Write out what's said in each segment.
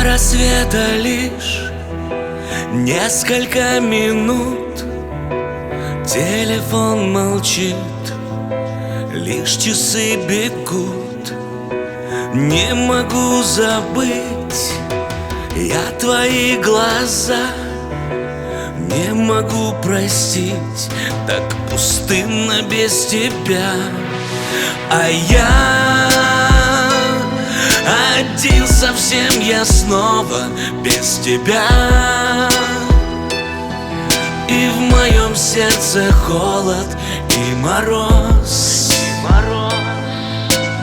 рассвета лишь несколько минут. Телефон молчит, лишь часы бегут. Не могу забыть я твои глаза, не могу простить, так пустынно без тебя. А я один совсем, я снова без тебя. И в моем сердце холод и мороз,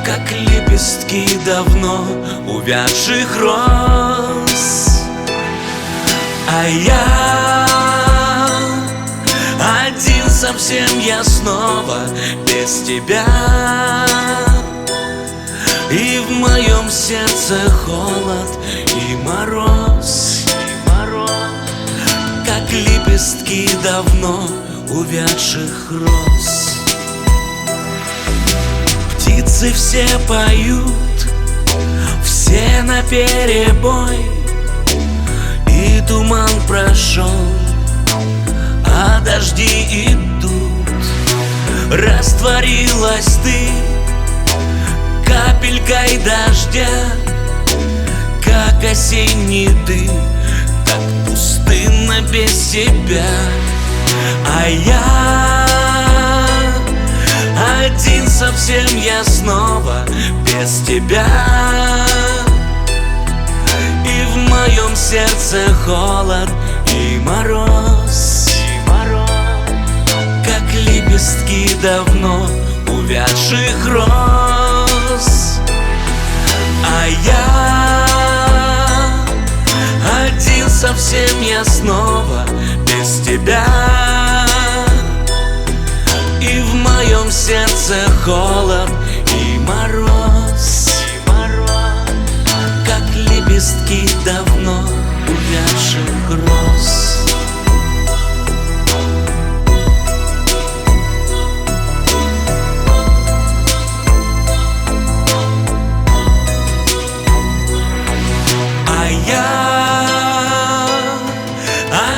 как лепестки давно увядших роз. А я один совсем, я снова без тебя. И в моем сердце холод и мороз, как лепестки давно увядших роз. Птицы все поют, все наперебой, и туман прошел, а дожди идут. Растворилась ты капелькой дождя, как осенний дым, так пустынно без тебя. А я один совсем, я снова без тебя. И в моем сердце холод и мороз, как лепестки давно увядших роз. А я один совсем, я снова без тебя. И в моем сердце холод и мороз, как лепестки давно увядших роз.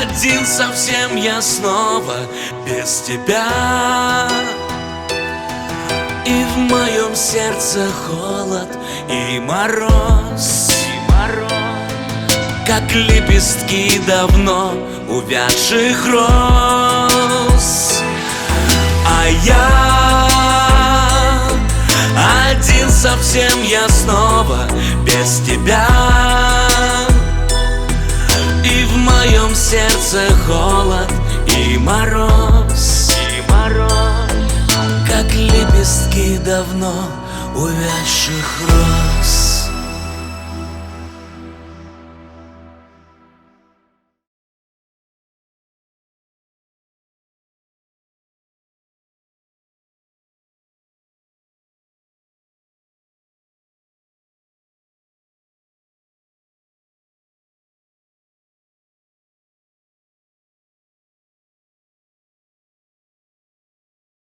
Один совсем, я снова без тебя. И в моем сердце холод и мороз, как лепестки давно увядших роз. А я один совсем, я снова без тебя. И в моем сердце холод и мороз, как лепестки давно увядших роз.